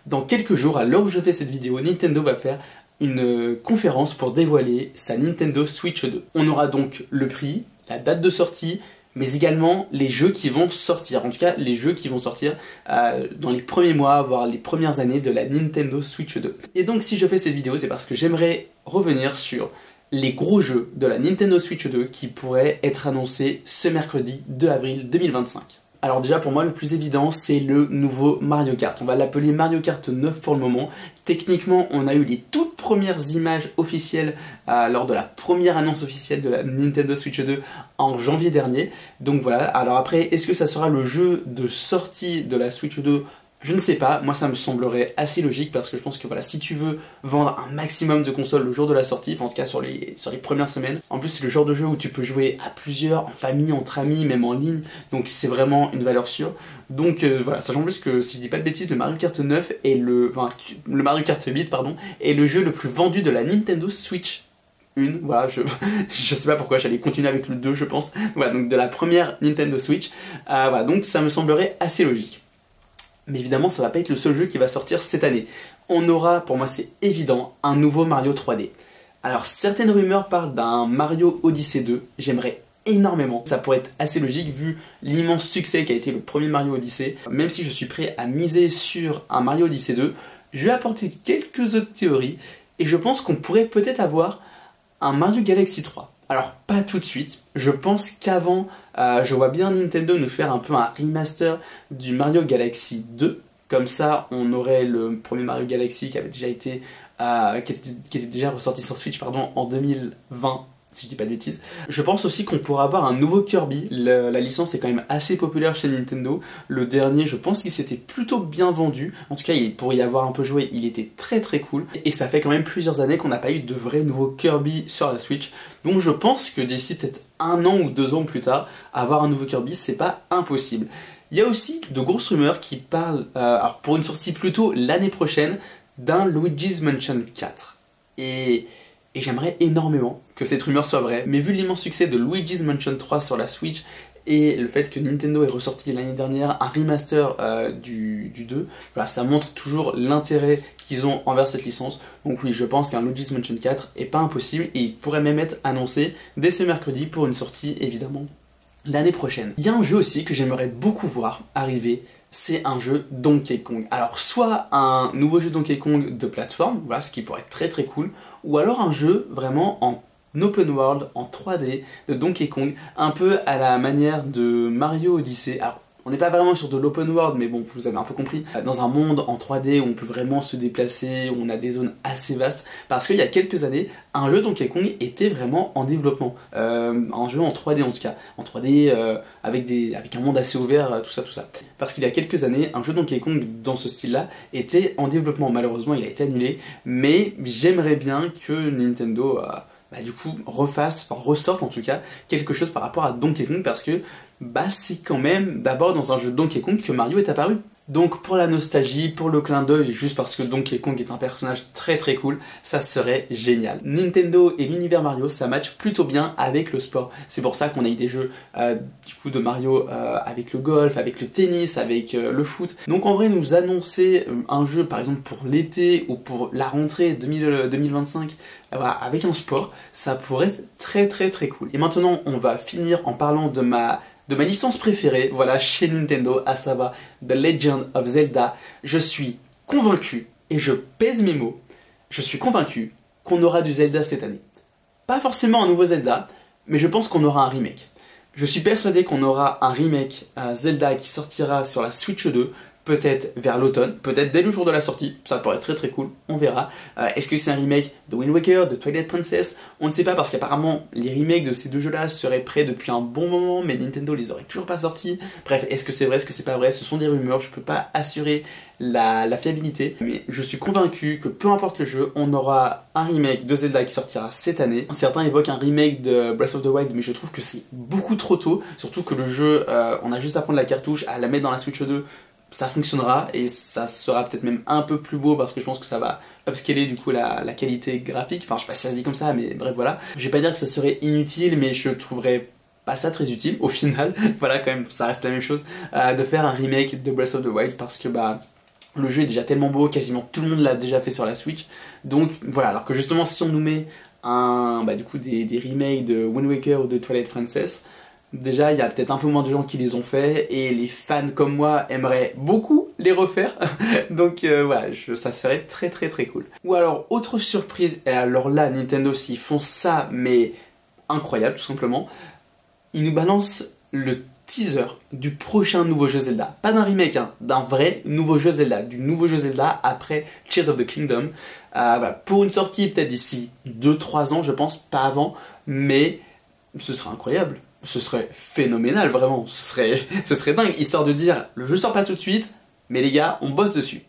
Dans quelques jours, à l'heure où je fais cette vidéo, Nintendo va faire une conférence pour dévoiler sa Nintendo Switch 2. On aura donc le prix, la date de sortie, mais également les jeux qui vont sortir. En tout cas, les jeux qui vont sortir dans les premiers mois, voire les premières années de la Nintendo Switch 2. Et donc si je fais cette vidéo, c'est parce que j'aimerais revenir sur les gros jeux de la Nintendo Switch 2 qui pourraient être annoncés ce mercredi 2 avril 2025. Alors déjà pour moi le plus évident c'est le nouveau Mario Kart. On va l'appeler Mario Kart 9 pour le moment. Techniquement on a eu les toutes premières images officielles lors de la première annonce officielle de la Nintendo Switch 2 en janvier dernier. Donc voilà, alors après est-ce que ça sera le jeu de sortie de la Switch 2 ? Je ne sais pas, moi ça me semblerait assez logique parce que je pense que voilà, si tu veux vendre un maximum de consoles le jour de la sortie, enfin en tout cas sur les premières semaines, en plus c'est le genre de jeu où tu peux jouer à plusieurs, en famille, entre amis, même en ligne, donc c'est vraiment une valeur sûre. Donc voilà, sachant plus que si je dis pas de bêtises, le Mario Kart 9 est le Mario Kart 8 pardon, est le jeu le plus vendu de la Nintendo Switch. Voilà, je sais pas pourquoi, j'allais continuer avec le 2 je pense, voilà, donc de la première Nintendo Switch, voilà, donc ça me semblerait assez logique. Mais évidemment, ça va pas être le seul jeu qui va sortir cette année. On aura, pour moi c'est évident, un nouveau Mario 3D. Alors certaines rumeurs parlent d'un Mario Odyssey 2, j'aimerais énormément. Ça pourrait être assez logique vu l'immense succès qu'a été le premier Mario Odyssey. Même si je suis prêt à miser sur un Mario Odyssey 2, je vais apporter quelques autres théories et je pense qu'on pourrait peut-être avoir un Mario Galaxy 3. Alors pas tout de suite, je pense qu'avant, je vois bien Nintendo nous faire un peu un remaster du Mario Galaxy 2. Comme ça, on aurait le premier Mario Galaxy qui avait déjà été, qui était déjà ressorti sur Switch pardon, en 2020. Si je dis pas de bêtises. Je pense aussi qu'on pourra avoir un nouveau Kirby. La licence est quand même assez populaire chez Nintendo. Le dernier, je pense qu'il s'était plutôt bien vendu. En tout cas, pour y avoir un peu joué, il était très très cool. Et ça fait quand même plusieurs années qu'on n'a pas eu de vrai nouveau Kirby sur la Switch. Donc je pense que d'ici peut-être 1 an ou 2 ans plus tard, avoir un nouveau Kirby, c'est pas impossible. Il y a aussi de grosses rumeurs qui parlent, alors pour une sortie plutôt l'année prochaine, d'un Luigi's Mansion 4. Et j'aimerais énormément que cette rumeur soit vraie, mais vu l'immense succès de Luigi's Mansion 3 sur la Switch et le fait que Nintendo ait ressorti l'année dernière un remaster du 2, voilà, ça montre toujours l'intérêt qu'ils ont envers cette licence. Donc oui, je pense qu'un Luigi's Mansion 4 est pas impossible et il pourrait même être annoncé dès ce mercredi pour une sortie évidemment l'année prochaine. Il y a un jeu aussi que j'aimerais beaucoup voir arriver, c'est un jeu Donkey Kong. Alors soit un nouveau jeu Donkey Kong de plateforme, voilà, ce qui pourrait être très très cool, ou alors un jeu vraiment en open world, en 3D de Donkey Kong, un peu à la manière de Mario Odyssey. Alors, on n'est pas vraiment sur de l'open world, mais bon, vous avez un peu compris, dans un monde en 3D où on peut vraiment se déplacer, où on a des zones assez vastes, parce qu'il y a quelques années, un jeu Donkey Kong était vraiment en développement, un jeu en 3D en tout cas, en 3D avec un monde assez ouvert, tout ça. Parce qu'il y a quelques années, un jeu Donkey Kong dans ce style-là était en développement, malheureusement il a été annulé, mais j'aimerais bien que Nintendo du coup ressorte en tout cas quelque chose par rapport à Donkey Kong parce que c'est quand même d'abord dans un jeu Donkey Kong que Mario est apparu. Donc pour la nostalgie, pour le clin d'œil, juste parce que Donkey Kong est un personnage très très cool, ça serait génial. Nintendo et l'univers Mario, ça match plutôt bien avec le sport. C'est pour ça qu'on a eu des jeux du coup de Mario avec le golf, avec le tennis, avec le foot. Donc en vrai nous annoncer un jeu par exemple pour l'été ou pour la rentrée 2025 avec un sport, ça pourrait être très très très cool. Et maintenant on va finir en parlant de ma licence préférée, voilà, chez Nintendo, à savoir The Legend of Zelda. Je suis convaincu, et je pèse mes mots, je suis convaincu qu'on aura du Zelda cette année. Pas forcément un nouveau Zelda, mais je pense qu'on aura un remake. Je suis persuadé qu'on aura un remake Zelda qui sortira sur la Switch 2, peut-être vers l'automne, peut-être dès le jour de la sortie, ça pourrait être très très cool, on verra. Est-ce que c'est un remake de Wind Waker, de Twilight Princess? On ne sait pas parce qu'apparemment les remakes de ces deux jeux-là seraient prêts depuis un bon moment, mais Nintendo les aurait toujours pas sortis. Bref, est-ce que c'est vrai, est-ce que c'est pas vrai? Ce sont des rumeurs, je peux pas assurer la fiabilité, mais je suis convaincu que peu importe le jeu, on aura un remake de Zelda qui sortira cette année. Certains évoquent un remake de Breath of the Wild, mais je trouve que c'est beaucoup trop tôt, surtout que le jeu, on a juste à prendre la cartouche, à la mettre dans la Switch 2, ça fonctionnera et ça sera peut-être même un peu plus beau parce que je pense que ça va upscaler du coup la qualité graphique. Enfin, je sais pas si ça se dit comme ça, mais bref, voilà. Je vais pas dire que ça serait inutile, mais je trouverais pas ça très utile au final. Voilà, quand même, ça reste la même chose de faire un remake de Breath of the Wild parce que Le jeu est déjà tellement beau, quasiment tout le monde l'a déjà fait sur la Switch. Donc voilà, alors que justement si on nous met du coup des remakes de Wind Waker ou de Twilight Princess, déjà il y a peut-être un peu moins de gens qui les ont fait et les fans comme moi aimeraient beaucoup les refaire. Donc voilà, ça serait très très très cool. Ou alors autre surprise, et alors là Nintendo s'ils font ça mais incroyable tout simplement, ils nous balancent le teaser du prochain nouveau jeu Zelda. Pas d'un remake, hein, d'un vrai nouveau jeu Zelda. Du nouveau jeu Zelda après Tears of the Kingdom. Voilà, pour une sortie peut-être d'ici 2-3 ans, je pense, pas avant. Mais ce serait incroyable. Ce serait phénoménal, vraiment. Ce serait dingue. Histoire de dire, le jeu sort pas tout de suite, mais les gars, on bosse dessus.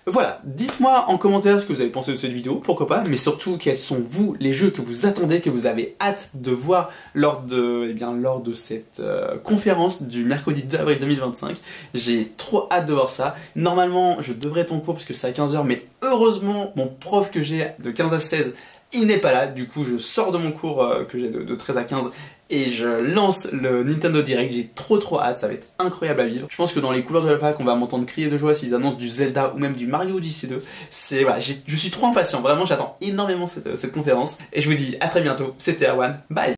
Voilà, dites-moi en commentaire ce que vous avez pensé de cette vidéo, pourquoi pas, mais surtout quels sont vous les jeux que vous attendez, que vous avez hâte de voir lors de cette conférence du mercredi 2 avril 2025. J'ai trop hâte de voir ça. Normalement, je devrais être en cours parce que c'est à 15 h, mais heureusement, mon prof que j'ai de 15 à 16, il n'est pas là. Du coup, je sors de mon cours que j'ai de 13 à 15 et je lance le Nintendo Direct. J'ai trop hâte, ça va être incroyable à vivre. Je pense que dans les couleurs de la fac, on va m'entendre crier de joie s'ils annoncent du Zelda ou même du Mario Odyssey 2. Voilà, je suis trop impatient, vraiment j'attends énormément cette conférence. Et je vous dis à très bientôt, c'était Erwan, bye.